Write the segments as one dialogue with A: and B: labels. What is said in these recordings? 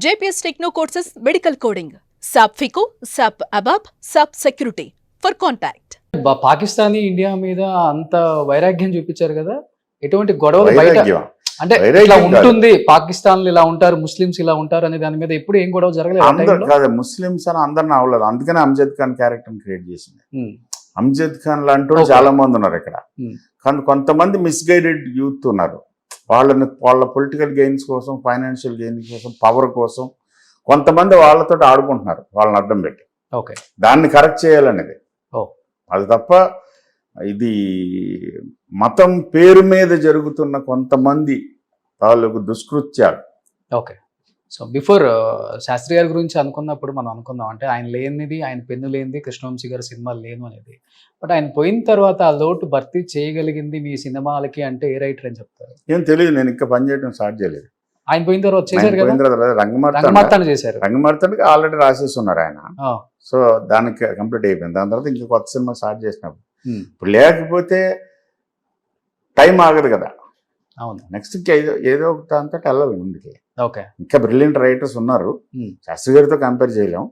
A: JPS Techno courses medical coding, SAP FICO, SAP ABAP, SAP Security. For contact.
B: Pakistani India మీద అంత వైరాగ్యం చూపించారు కదా, ఎటువంటి గొడవలు బయట అంటే ఇలా ఉంటుంది, పాకిస్తాన్ ఇలా ఉంటారు, ముస్లిమ్స్ ఇలా ఉంటారు అనే దాని మీద ఎప్పుడు ఏం గొడవ జరగలేదు.
C: ముస్లిమ్స్ అని అందరిని అవ్వలేదు, అందుకనే అమ్జద్ ఖాన్ క్యారెక్టర్ క్రియేట్ చేసింది. అమ్జద్ ఖాన్ లాంటి చాలా మంది ఉన్నారు ఇక్కడ, కానీ కొంతమంది మిస్గైడెడ్ యూత్ ఉన్నారు. వాళ్ళ పొలిటికల్ గెయిన్స్ కోసం, ఫైనాన్షియల్ గెయిన్స్ కోసం, పవర్ కోసం కొంతమంది వాళ్ళతో ఆడుకుంటున్నారు, వాళ్ళని అడ్డం పెట్టి.
B: ఓకే,
C: దాన్ని కరెక్ట్ చేయాలనేది అది తప్ప ఇది మతం పేరు మీద జరుగుతున్న కొంతమంది తాలూకు దుష్కృత్యాలు.
B: ఓకే, సో బిఫోర్ శాస్త్రి గారి గురించి అనుకున్నప్పుడు మనం అనుకుందాం అంటే ఆయన లేనిది, ఆయన పెన్ను లేనిది కృష్ణవంశీ గారి సినిమాలు లేను అనేది. బట్ ఆయన పోయిన తర్వాత ఆ లోటు భర్తీ చేయగలిగింది మీ సినిమాలకి అంటే ఏ రైటర్ అని చెప్తారు?
C: ఏం తెలియదు, నేను ఇంకా పనిచేయడం స్టార్ట్ చేయలేదు.
B: ఆయన పోయిన తర్వాత చేశారు కదా,
C: రంగమార్తాండ చేశారు. రంగమార్తాండకి ఆల్రెడీ రాసేసి ఉన్నారు ఆయన, సో దానికి కంప్లీట్ అయిపోయింది. దాని తర్వాత ఇంకా కొత్త సినిమా స్టార్ట్ చేసినప్పుడు ఇప్పుడు లేకపోతే టైం ఆగదు కదా.
B: అవును,
C: నెక్స్ట్ ఏదో ఒక దాంతో వెళ్ళాలి ముందుకి.
B: ఓకే,
C: ఇంకా బ్రిలియంట్ రైటర్స్ ఉన్నారు, శాస్త్రి గారితో కంపేర్ చేయలేం,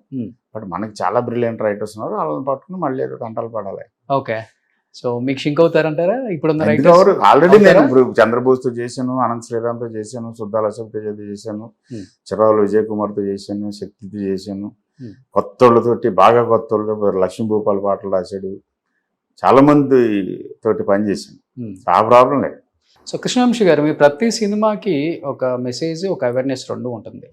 C: బట్ మనకి చాలా బ్రిలియంట్ రైటర్స్ ఉన్నారు. వాళ్ళని పట్టుకుని మళ్ళీ ఏదో తంటాలు పడాలి.
B: ఓకే, సో మీకు షింక్ అవుతారంటారా ఇప్పుడున్న
C: రైటర్స్? ఆల్రెడీ నేను ఇప్పుడు చంద్రబోస్తో చేశాను, అనంత్ శ్రీరామ్తో చేశాను, సుద్దాల అశోక్ తేజతో చేశాను, చిరావుల విజయ్ కుమార్తో చేశాను, శక్తితో చేశాను, కొత్త వాళ్ళతోటి బాగా కొత్త వాళ్ళతో లక్ష్మీ భూపాల్ పాటలు రాశాడు, చాలా మంది తోటి పనిచేశాను. ఆ ప్రాబ్లం లేదు.
B: సో కృష్ణవంశీ గారు, మీ ప్రతి సినిమాకి ఒక మెసేజ్, ఒక అవేర్నెస్ రెండు ఉంటుంది.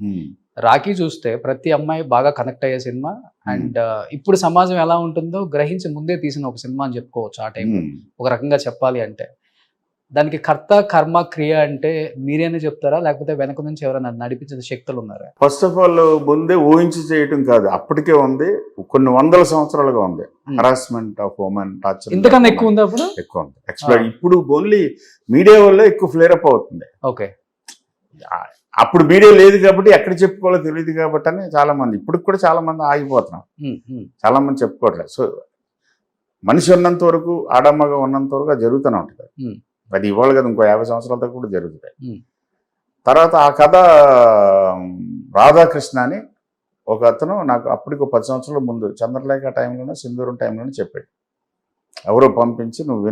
B: రాఖీ చూస్తే ప్రతి అమ్మాయి బాగా కనెక్ట్ అయ్యే సినిమా, అండ్ ఇప్పుడు సమాజం ఎలా ఉంటుందో గ్రహించి ముందే తీసిన ఒక సినిమా అని చెప్పుకోవచ్చు. ఆ టైం ఒక రకంగా చెప్పాలి అంటే దానికి కర్త కర్మ క్రియ అంటే మీరేనే చెప్తారా, లేకపోతే వెనక నుంచి ఎవరైనా నడిపించిన శక్తులు ఉన్నారా?
C: ఫస్ట్ ఆఫ్ ఆల్ ముందే ఊహించి చేయటం కాదు, అప్పటికే ఉంది, కొన్ని వందల సంవత్సరాలుగా ఉంది. హరాస్మెంట్ ఆఫ్ ఉమెన్, టార్చర్
B: ఇంతకన్నా ఎక్కువ ఉంది, అప్పుడు ఎక్కువ
C: ఉంది. ఎక్స్ప్లెయిన్ ఇప్పుడు ఓన్లీ మీడియా వల్ల ఎక్కువ ఫ్లేర్ అప్ అవుతుంది.
B: ఓకే,
C: అప్పుడు మీడియా లేదు కాబట్టి ఎక్కడ చెప్పుకోవాలో తెలియదు కాబట్టి అని చాలా మంది, ఇప్పుడు కూడా చాలా మంది ఆగిపోతున్నారు, చాలా మంది చెప్పుకోవట్లేదు. సో మనిషి ఉన్నంత వరకు, ఆడమ్మగా ఉన్నంత వరకు అది జరుగుతూనే ఉంటుంది. అది ఇవాళ కదా, ఇంకో 50 సంవత్సరాల దాకా కూడా జరుగుతాయి. తర్వాత ఆ కథ రాధాకృష్ణ అని ఒక అతను నాకు అప్పటికి 10 సంవత్సరాల ముందు చంద్రలేఖ టైంలోనే, సింధూరం టైంలోనే చెప్పాడు. ఎవరో పంపించి నువ్వు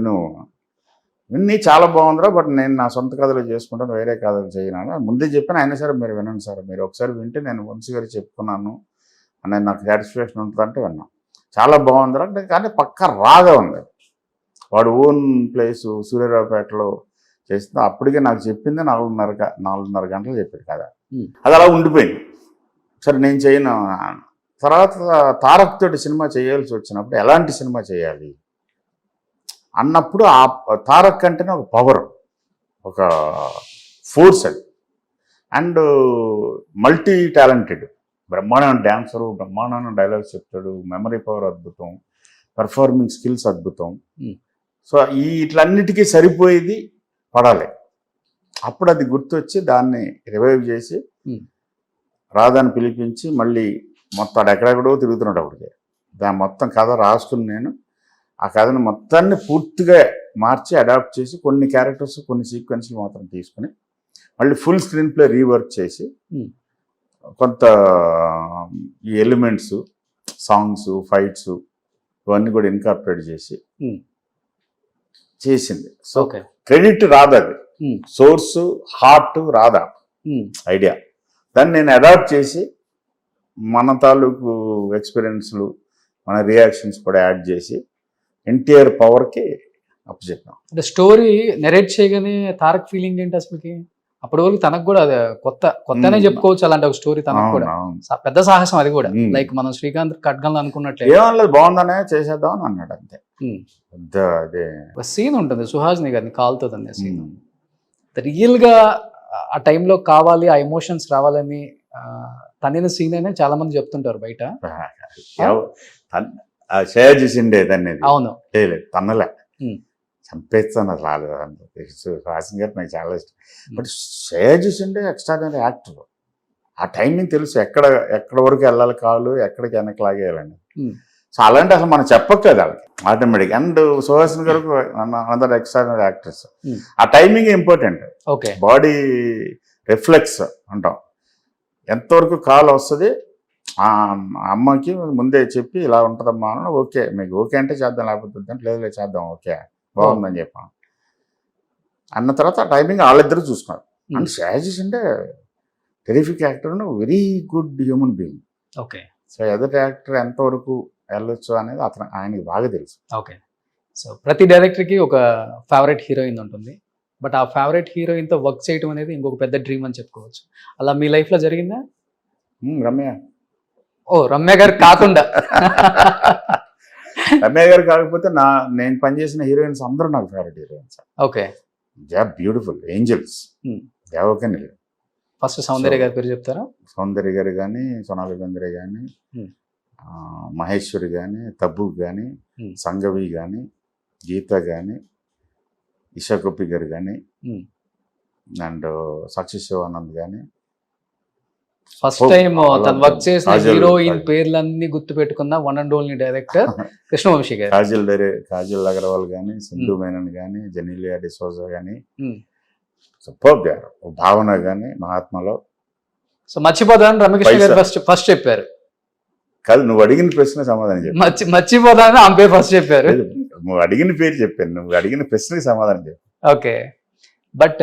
C: విన్ని చాలా బాగుందిరా, బట్ నేను నా సొంత కథలు చేసుకుంటాను, వేరే కథలు చేయను ముందే చెప్పాను. అయినా సరే మీరు వినండి సార్, మీరు ఒకసారి వింటే నేను వంశీ గారికి చెప్పుకున్నాను అని నాకు సాటిస్ఫాక్షన్ ఉంటుందంటే విన్నాను. చాలా బాగుందిరా అంటే, కానీ పక్క రాగా ఉంది. వాడు ఓన్ ప్లేస్ సూర్యరావుపేటలో చేస్తుంది. అప్పటికే నాకు చెప్పింది 4:30 గంటలు చెప్పాడు కదా, అది అలా ఉండిపోయింది. సరే నేను చేయను. తర్వాత తారక్ తోటి సినిమా చేయాల్సి వచ్చినప్పుడు ఎలాంటి సినిమా చేయాలి అన్నప్పుడు ఆ తారక్ అంటేనే ఒక పవర్, ఒక ఫోర్స్ అది, అండ్ మల్టీ టాలెంటెడ్, బ్రహ్మాండమైన డ్యాన్సరు, బ్రహ్మాండమైన డైలాగ్స్ చెప్తాడు, మెమరీ పవర్ అద్భుతం, పెర్ఫార్మింగ్ స్కిల్స్ అద్భుతం. సో ఇట్లన్నిటికీ సరిపోయేది పడాలి. అప్పుడు అది గుర్తొచ్చి దాన్ని రివైవ్ చేసి రాధాని పిలిపించి మళ్ళీ మొత్తం ఎక్కడెక్కడో తిరుగుతున్నాడు. అప్పటికే దాని మొత్తం కథ రాసుకుని నేను ఆ కథను మొత్తాన్ని పూర్తిగా మార్చి అడాప్ట్ చేసి కొన్ని క్యారెక్టర్స్, కొన్ని సీక్వెన్స్లు మాత్రం తీసుకుని మళ్ళీ ఫుల్ స్క్రీన్ ప్లే రీవర్క్ చేసి కొంత ఈ ఎలిమెంట్స్, సాంగ్స్, ఫైట్స్ ఇవన్నీ కూడా ఇన్కార్పొరేట్ చేసి చేసింది. సో క్రెడిట్ రాధాది, సోర్స్ హార్ట్ రాధా ఐడియా. దాన్ని నేను అడాప్ట్ చేసి మన తాలూకు ఎక్స్పీరియన్స్లు, మన రియాక్షన్స్ కూడా యాడ్ చేసి ఎన్టీఆర్ పవర్కి అప్పచెప్పాం.
B: అంటే స్టోరీ నెరేట్ చేయగానే తారక్ ఫీలింగ్ ఏంటి అసలుకి? అప్పటి వరకు తనకు కూడా అది కొత్తనే చెప్పుకోవచ్చు. అలాంటి ఒక స్టోరీ తనకు కూడా పెద్ద సాహసం, అది కూడా లైక్ మనం శ్రీకాంత్ ఖడ్గంలో అనుకున్నట్లే
C: ఏమనలేదు, బాగుందనే చేసేద్దాం అని అన్నాడు అంతే. అదే
B: సీన్ ఉంటుంది సుహాసిని గారిని కాలుతుంది అనే సీన్, రియల్ గా ఆ టైంలో కావాలి, ఆ ఎమోషన్స్ రావాలని తన సీన్ అనే చాలా మంది చెప్తుంటారు బయట.
C: షేర్ చేసిండే దాన్ని.
B: అవును,
C: తన్నలే చంపేస్తాను అసలు. హాసిన్ గారు నాకు చాలా ఇష్టం, బట్ షేర్ చేసిండే ఎక్స్ట్రాడినరీ యాక్టర్. ఆ టైమింగ్ తెలుసు, ఎక్కడ వరకు వెళ్ళాలి కాలు, ఎక్కడికి వెనక్కి లాగేయాలని. సో అలాంటి అసలు మనం చెప్పక్కర్లేదు వాళ్ళకి ఆటోమేటిక్. అండ్ సుహాసిన్ గారు అనదర్ ఎక్స్ట్రాడినరీ యాక్టర్స్. ఆ timing important.
B: Okay,
C: body reflex అంటాం, ఎంతవరకు కాల్ వస్తుంది ఆ అమ్మకి ముందే చెప్పి ఇలా ఉంటుందమ్మా అని, ఓకే మీకు ఓకే అంటే చేద్దాం, లేకపోతే వద్దంటే లేదు చేద్దాం, ఓకే బాగుందని చెప్పాను. అన్న తర్వాత టైమింగ్ వాళ్ళిద్దరూ చూసుకున్నారు. అండ్ శాజీస్ అంటే terrific actor, very good human being.
B: Okay.
C: So ఎదుటి యాక్టర్ ఎంతవరకు వెళ్ళొచ్చు అనేది ఆయనకి బాగా తెలుసు.
B: ఓకే. సో ప్రతి డైరెక్టర్కి ఒక ఫేవరెట్ హీరోయిన్ ఉంటుంది, బట్ ఆ ఫేవరెట్ హీరోయిన్తో వర్క్ చేయడం అనేది ఇంకొక పెద్ద డ్రీమ్ అని చెప్పుకోవచ్చు. అలా మీ లైఫ్లో జరిగిందా?
C: రమ్య.
B: ఓ, రమ్య గారు కాకుండా
C: రమ్య గారు కాకపోతే నేను పనిచేసిన హీరోయిన్స్ అందరూ నాకు favourite heroines.
B: Okay.
C: They are beautiful angels. దేవకని
B: ఫస్ట్ సౌందర్య గారి పేరు చెప్తారా?
C: సౌందర్య గారు కానీ, సోనాలి బెంద్రే కానీ, మహేశ్వరి కానీ, తబ్బు కానీ, సంగవి కానీ, గీత కానీ, ఇషా కొప్పి గారు కానీ, అండ్ సాక్షి శివానంద్ కానీ.
B: ఫస్ట్ టైం తను వర్క్ చేసిన హీరోయిన్ పేర్లన్నీ గుర్తు పెట్టుకున్న one and only director Krishna Vamsi గారు.
C: కాజల్ అగర్వాల్ కానీ, సింధు మేనన్ కానీ, జెనీలియా డిసోజా కానీ, సూపర్ గారు, భావన కానీ, మహాత్మలో.
B: సో మర్చిపోదాని రమకృష్ణ గారు ఫస్ట్ చెప్పారు.
C: కాదు, నువ్వు అడిగిన ప్రశ్న సమాధానం చెప్పు.
B: మర్చిపోదాని ఆమె పేరు ఫస్ట్ చెప్పారు.
C: నువ్వు అడిగిన పేరు చెప్పాను, నువ్వు అడిగిన ప్రశ్నకి సమాధానం చెప్పు.
B: Okay. But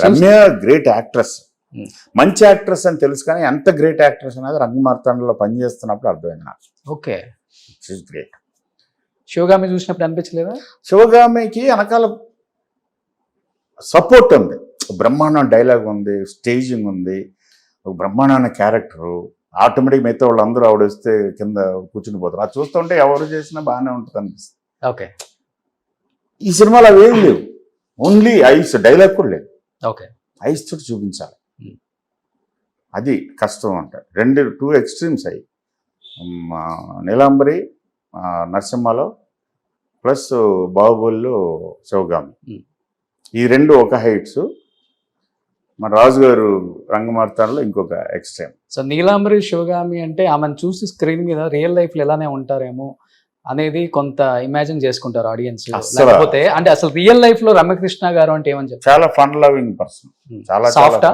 C: Ramya great actress, మంచి యాక్ట్రెస్ అని తెలుసు, కానీ ఎంత గ్రేట్ యాక్ట్రెస్ అనేది రంగమార్తాండలో పనిచేస్తున్నప్పుడు అర్థమైంది నాకు.
B: ఓకే.
C: గ్రేట్.
B: శివగామి చూసినప్పుడు అనిపించలేదా?
C: శివగామికి వెనకాల సపోర్ట్ ఉంది, బ్రహ్మాండం డైలాగ్ ఉంది, స్టేజింగ్ ఉంది, ఒక బ్రహ్మాండమైన క్యారెక్టరు. ఆటోమేటిక్ మిగతా వాళ్ళందరూ ఆవిడ వస్తే కింద కూర్చుని పోతారు. అది చూస్తుంటే ఎవరు చేసినా బాగానే ఉంటుంది అనిపిస్తుంది.
B: ఓకే.
C: ఈ సినిమాలో అవి ఏం లేవు, ఓన్లీ ఐస్, డైలాగ్ కూడా లేదు.
B: ఓకే.
C: ఐస్ తోటి చూపించాలి, అది కష్టం అంట. టూ ఎక్స్ట్రీమ్స్ అయ్యి, నీలాంబరి నరసింహలో ప్లస్ బాహుబలిలో శివగామి, ఈ రెండు ఒక హైట్స్. మన రాజు గారు రంగమార్తాండలో ఇంకొక ఎక్స్ట్రీమ్.
B: సో నీలాంబరి శివగామి అంటే ఆమెను చూసి స్క్రీన్ మీద రియల్ లైఫ్ లో ఎలానే ఉంటారేమో అనేది కొంత ఇమాజిన్ చేసుకుంటారు ఆడియన్స్. లేకపోతే అంటే అసలు రియల్ లైఫ్ లో రమ్యకృష్ణ గారు అంటే ఏమని చెప్తారు?
C: చాలా ఫన్ లవింగ్ పర్సన్, చాలా
B: soft,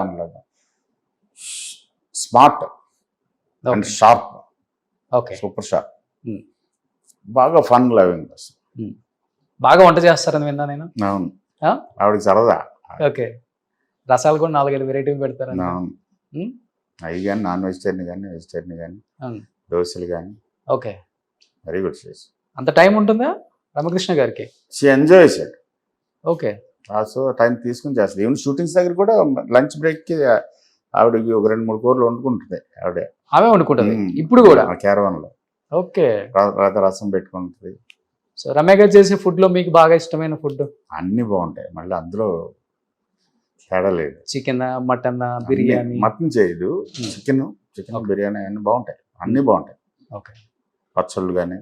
C: smart and sharp.
B: Okay.
C: Super sharp, బాగా ఫన్ లవింగ్ పర్సన్.
B: బాగా వంట చేస్తారని విన్నా నేను.
C: అవును, ఆవిడకి సరదా.
B: ఓకే. రసాలు కూడా 4-5 వెరైటీ పెడతారు.
C: అవి కానీ నాన్ వెజిటేరియన్ కానీ, వెజిటేరియన్ కానీ, దోశలు కానీ.
B: ఓకే.
C: వెరీ గుడ్ చేసి.
B: అంత టైం ఉంటుందా రమకృష్ణ గారికి?
C: She enjoys it.
B: Okay.
C: So time తీసుకుని చేస్తుంది. ఈవెన్ షూటింగ్స్ దగ్గర కూడా లంచ్ బ్రేక్కి ఆవిడకి ఒక 2-3 కూరలు వండుకుంటుంది
B: ఆమె వండుకుంటుంది ఇప్పుడు కూడా
C: క్యారవాన్లో.
B: ఓకే.
C: రసం పెట్టుకుంటుంది.
B: సో రమ్య గారు చేసే ఫుడ్ లో మీకు బాగా ఇష్టమైన ఫుడ్?
C: అన్ని బాగుంటాయి, మళ్ళీ అందులో తేడా లేదు.
B: Chicken, mutton, biryani?
C: మటన్ చేయదు, చికెన్ బిర్యానీ అన్ని బాగుంటాయి, అన్ని బాగుంటాయి.
B: ఓకే.
C: పచ్చళ్ళు కానీ.